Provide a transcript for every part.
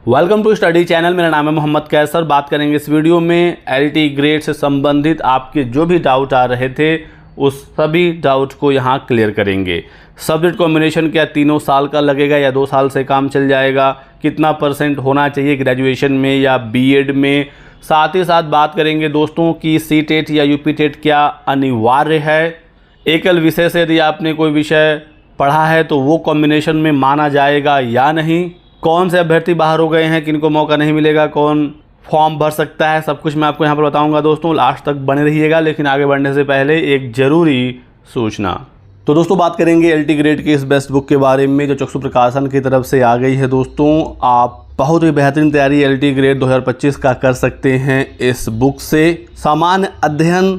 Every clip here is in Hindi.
Welcome to study channel. मेरा नाम है मोहम्मद कैसर। बात करेंगे इस वीडियो में एलटी ग्रेड से संबंधित आपके जो भी डाउट आ रहे थे उस सभी डाउट को यहाँ क्लियर करेंगे। सब्जेक्ट कॉम्बिनेशन क्या 3 साल का लगेगा या 2 साल से काम चल जाएगा, कितना % होना चाहिए ग्रेजुएशन में या बीएड में। साथ ही साथ बात करेंगे दोस्तों कि सीटेट या यूपीटेट क्या अनिवार्य है। एकल विषय से यदि आपने कोई विषय पढ़ा है तो वो कॉम्बिनेशन में माना जाएगा या नहीं। कौन से अभ्यर्थी बाहर हो गए हैं, किनको मौका नहीं मिलेगा, कौन फॉर्म भर सकता है, सब कुछ मैं आपको यहाँ पर बताऊंगा दोस्तों। लास्ट तक बने रहिएगा। लेकिन आगे बढ़ने से पहले एक ज़रूरी सूचना। तो दोस्तों बात करेंगे एलटी ग्रेड की इस बेस्ट बुक के बारे में जो चक्षु प्रकाशन की तरफ से आ गई है। दोस्तों आप बहुत ही बेहतरीन तैयारी एलटी ग्रेड 2025 का कर सकते हैं इस बुक से। सामान्य अध्ययन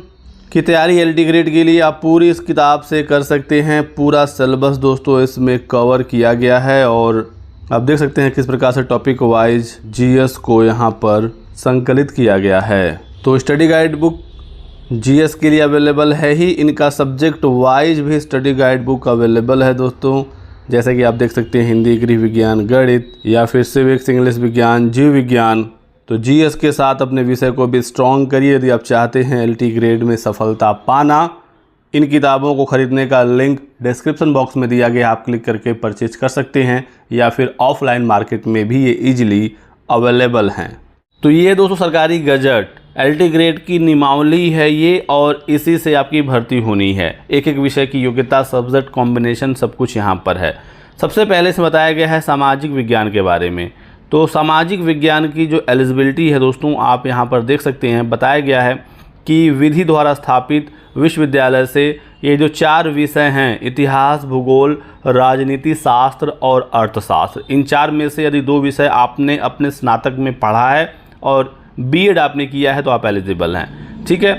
की तैयारी एलटी ग्रेड के लिए आप पूरी इस किताब से कर सकते हैं। पूरा सिलेबस दोस्तों इसमें कवर किया गया है और आप देख सकते हैं किस प्रकार से टॉपिक वाइज जीएस को यहाँ पर संकलित किया गया है। तो स्टडी गाइड बुक जीएस के लिए अवेलेबल है ही, इनका सब्जेक्ट वाइज भी स्टडी गाइड बुक अवेलेबल है दोस्तों। जैसे कि आप देख सकते हैं हिंदी, गृह विज्ञान, गणित या फिर सिविक्स, इंग्लिश विज्ञान, जीव विज्ञान। तो जीएस के साथ अपने विषय को भी स्ट्रॉन्ग करिए यदि आप चाहते हैं एलटी ग्रेड में सफलता पाना। इन किताबों को खरीदने का लिंक डिस्क्रिप्शन बॉक्स में दिया गया, आप क्लिक करके परचेज कर सकते हैं या फिर ऑफलाइन मार्केट में भी ये इजीली अवेलेबल हैं। तो ये दोस्तों सरकारी गजट एलटी ग्रेड की नियमावली है ये, और इसी से आपकी भर्ती होनी है। एक एक विषय की योग्यता, सब्जेक्ट कॉम्बिनेशन सब कुछ यहाँ पर है। सबसे पहले से बताया गया है सामाजिक विज्ञान के बारे में। तो सामाजिक विज्ञान की जो एलिजिबिलिटी है दोस्तों आप यहाँ पर देख सकते हैं। बताया गया है कि विधि द्वारा स्थापित विश्वविद्यालय से ये जो 4 विषय हैं, इतिहास, भूगोल, राजनीति शास्त्र और अर्थशास्त्र, इन 4 में से यदि 2 विषय आपने अपने स्नातक में पढ़ा है और बीएड आपने किया है तो आप एलिजिबल हैं। ठीक है,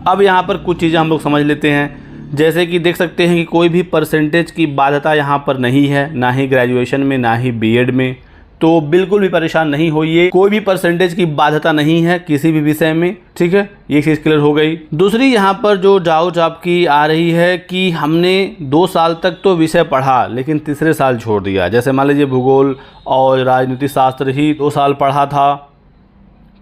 अब यहाँ पर कुछ चीज़ें हम लोग समझ लेते हैं। जैसे कि देख सकते हैं कि कोई भी परसेंटेज की बाध्यता यहाँ पर नहीं है, ना ही ग्रेजुएशन में ना ही बीएड में। तो बिल्कुल भी परेशान नहीं होइए, कोई भी परसेंटेज की बाध्यता नहीं है किसी भी विषय में। ठीक है, ये चीज़ क्लियर हो गई। दूसरी यहाँ पर जो डाउट आपकी आ रही है कि हमने 2 साल तक तो विषय पढ़ा लेकिन तीसरे साल छोड़ दिया। जैसे मान लीजिए भूगोल और राजनीति शास्त्र ही 2 साल पढ़ा था,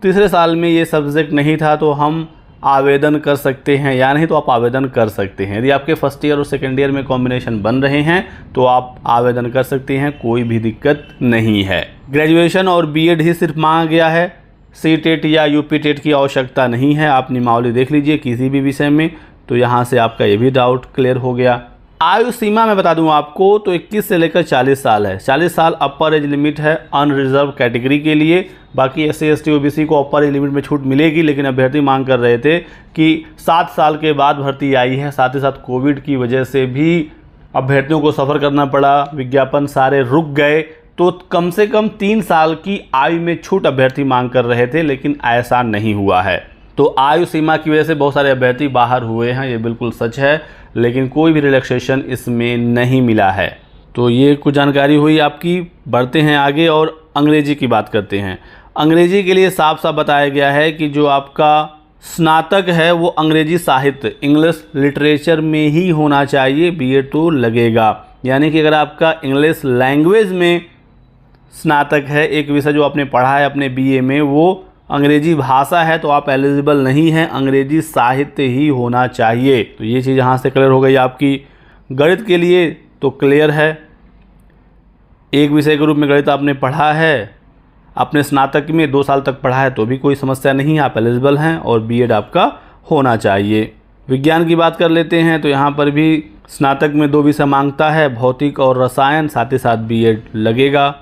तीसरे साल में ये सब्जेक्ट नहीं था, तो हम आवेदन कर सकते हैं या नहीं? तो आप आवेदन कर सकते हैं। यदि आपके फर्स्ट ईयर और सेकेंड ईयर में कॉम्बिनेशन बन रहे हैं तो आप आवेदन कर सकते हैं, कोई भी दिक्कत नहीं है। ग्रेजुएशन और बीएड ही सिर्फ मांगा गया है, सीटेट या यूपीटेट की आवश्यकता नहीं है। आप नियमावली देख लीजिए किसी भी विषय में, तो यहाँ से आपका ये भी डाउट क्लियर हो गया। आयु सीमा मैं बता दूं आपको तो 21 से लेकर 40 साल है। 40 साल अपर एज लिमिट है अनरिजर्व कैटेगरी के लिए। बाकी SC ST OBC को अपर एज लिमिट में छूट मिलेगी, लेकिन अभ्यर्थी मांग कर रहे थे कि 7 साल के बाद भर्ती आई है। साथ ही साथ कोविड की वजह से भी अभ्यर्थियों को सफ़र करना पड़ा, विज्ञापन सारे रुक गए, तो कम से कम 3 साल की आयु में छूट अभ्यर्थी मांग कर रहे थे, लेकिन ऐसा नहीं हुआ है। तो आयु सीमा की वजह से बहुत सारे अभ्यर्थी बाहर हुए हैं, ये बिल्कुल सच है, लेकिन कोई भी रिलैक्सेशन इसमें नहीं मिला है। तो ये कुछ जानकारी हुई आपकी। बढ़ते हैं आगे और अंग्रेजी की बात करते हैं। अंग्रेजी के लिए साफ साफ बताया गया है कि जो आपका स्नातक है वो अंग्रेजी साहित्य, इंग्लिश लिटरेचर में ही होना चाहिए, बीएड तो लगेगा। यानी कि अगर आपका इंग्लिश लैंग्वेज में स्नातक है, एक विषय जो आपने पढ़ा है अपने बीए में वो अंग्रेजी भाषा है, तो आप एलिजिबल नहीं हैं, अंग्रेजी साहित्य ही होना चाहिए। तो ये चीज़ यहाँ से क्लियर हो गई आपकी। गणित के लिए तो क्लियर है, एक विषय के रूप में गणित आपने पढ़ा है, अपने स्नातक में 2 साल तक पढ़ा है तो भी कोई समस्या नहीं, आप एलिजिबल हैं और बीएड आपका होना चाहिए। विज्ञान की बात कर लेते हैं तो यहाँ पर भी स्नातक में 2 विषय मांगता है, भौतिक और रसायन, साथ ही साथ बीएड लगेगा।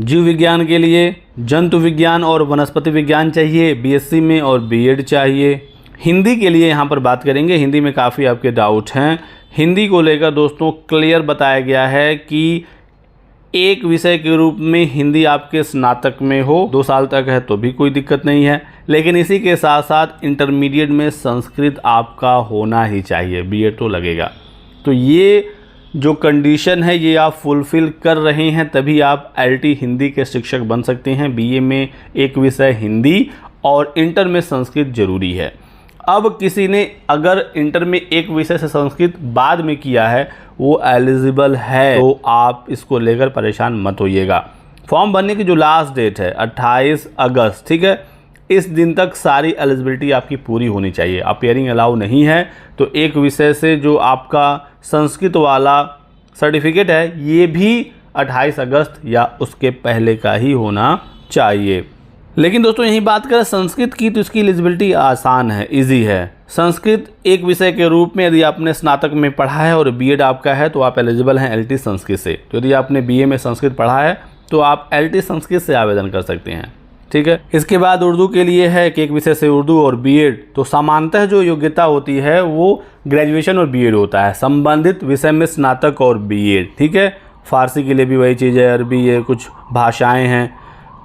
जीव विज्ञान के लिए जंतु विज्ञान और वनस्पति विज्ञान चाहिए बीएससी में, और बीएड चाहिए। हिंदी के लिए यहाँ पर बात करेंगे, हिंदी में काफ़ी आपके डाउट हैं। हिंदी को लेकर दोस्तों क्लियर बताया गया है कि एक विषय के रूप में हिंदी आपके स्नातक में हो, 2 साल तक है तो भी कोई दिक्कत नहीं है, लेकिन इसी के साथ साथ इंटरमीडिएट में संस्कृत आपका होना ही चाहिए, बीएड तो लगेगा। तो ये जो कंडीशन है ये आप फुलफ़िल कर रहे हैं तभी आप एलटी हिंदी के शिक्षक बन सकते हैं। बीए में एक विषय हिंदी और इंटर में संस्कृत जरूरी है। अब किसी ने अगर इंटर में एक विषय से संस्कृत बाद में किया है वो एलिजिबल है, तो आप इसको लेकर परेशान मत होइएगा। फॉर्म भरने की जो लास्ट डेट है 28 अगस्त, ठीक है, इस दिन तक सारी एलिजिबिलिटी आपकी पूरी होनी चाहिए। अपीयरिंग अलाउ नहीं है, तो एक विषय से जो आपका संस्कृत वाला सर्टिफिकेट है ये भी 28 अगस्त या उसके पहले का ही होना चाहिए। लेकिन दोस्तों यही बात करें संस्कृत की, तो इसकी एलिजिबिलिटी आसान है, इजी है। संस्कृत एक विषय के रूप में यदि आपने स्नातक में पढ़ा है और बीएड आपका है तो आप एलिजिबल हैं एलटी संस्कृत से। तो यदि आपने बीए में संस्कृत पढ़ा है तो आप एलटी संस्कृत से आवेदन कर सकते हैं, ठीक है। इसके बाद उर्दू के लिए है कि एक विषय से उर्दू और बीएड, तो सामान्यतः जो योग्यता होती है वो ग्रेजुएशन और बीएड होता है, संबंधित विषय में स्नातक और बीएड, ठीक है। फारसी के लिए भी वही चीज़ है, अरबी है, कुछ भाषाएं हैं।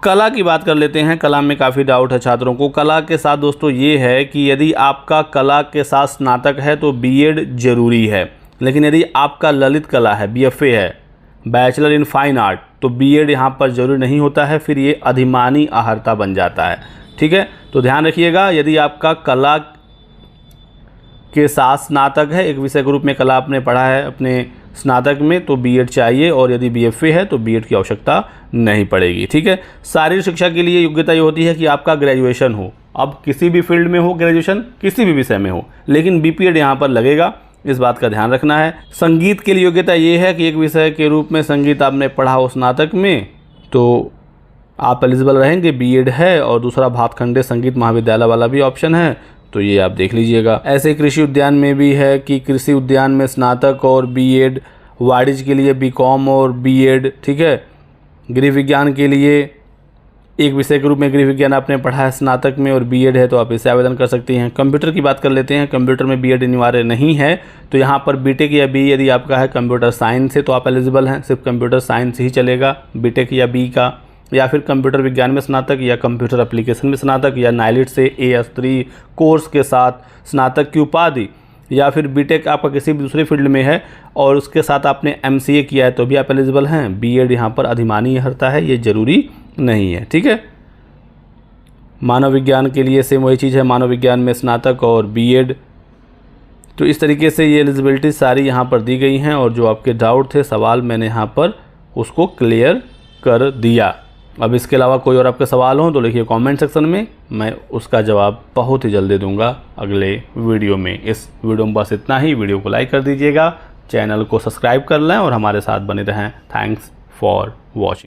कला की बात कर लेते हैं। कला में काफ़ी डाउट है छात्रों को। कला के साथ दोस्तों ये है कि यदि आपका कला के साथ स्नातक है तो बीएड जरूरी है, लेकिन यदि आपका ललित कला है, बीएफए है, बैचलर इन फाइन आर्ट, तो बीएड यहाँ पर जरूरी नहीं होता है, फिर ये अधिमानी अहर्ता बन जाता है, ठीक है। तो ध्यान रखिएगा, यदि आपका कला के साथ स्नातक है, एक विषय के रूप में कला आपने पढ़ा है अपने स्नातक में, तो बीएड चाहिए, और यदि बीएफए है तो बीएड की आवश्यकता नहीं पड़ेगी, ठीक है। शारीरिक शिक्षा के लिए योग्यता ये होती है कि आपका ग्रेजुएशन हो, अब किसी भी फील्ड में हो, ग्रेजुएशन किसी भी विषय में हो, लेकिन बीपीएड यहाँ पर लगेगा, इस बात का ध्यान रखना है। संगीत के लिए योग्यता ये है कि एक विषय के रूप में संगीत आपने पढ़ा हो स्नातक में तो आप एलिजिबल रहेंगे, बीएड है। और दूसरा भातखंडे संगीत महाविद्यालय वाला भी ऑप्शन है, तो ये आप देख लीजिएगा। ऐसे कृषि उद्यान में भी है कि कृषि उद्यान में स्नातक और बीएड, वाणिज्य के लिए बीकॉम और बीएड, ठीक है। गृह विज्ञान के लिए एक विषय के रूप में गृह विज्ञान आपने पढ़ा है स्नातक में और बीएड है, तो आप इससे आवेदन कर सकते हैं। कंप्यूटर की बात कर लेते हैं। कंप्यूटर में बीएड अनिवार्य नहीं है, तो यहाँ पर बीटेक या बी यदि आपका है कंप्यूटर साइंस से तो आप एलिजिबल हैं, सिर्फ कंप्यूटर साइंस ही चलेगा, बीटेक या बी का, या फिर कंप्यूटर विज्ञान में स्नातक या कंप्यूटर एप्लीकेशन में स्नातक या नाइलिट से AS3 कोर्स के साथ स्नातक की उपाधि, या फिर बीटेक आपका किसी भी दूसरे फील्ड में है और उसके साथ आपने MCA किया है तो भी आप एलिजिबल हैं। बीएड यहाँ पर अधिमानी अहर्ता है, ये जरूरी नहीं है, ठीक है। मानव विज्ञान के लिए सेम वही चीज़ है, मानव विज्ञान में स्नातक और बीएड। तो इस तरीके से ये एलिजिबिलिटी सारी यहाँ पर दी गई हैं, और जो आपके डाउट थे, सवाल, मैंने यहाँ पर उसको क्लियर कर दिया। अब इसके अलावा कोई और आपके सवाल हो तो लिखिए कमेंट सेक्शन में, मैं उसका जवाब बहुत ही जल्दी दूंगा अगले वीडियो में। इस वीडियो में बस इतना ही। वीडियो को लाइक कर दीजिएगा, चैनल को सब्सक्राइब कर लें और हमारे साथ बने रहें। Thanks for watching.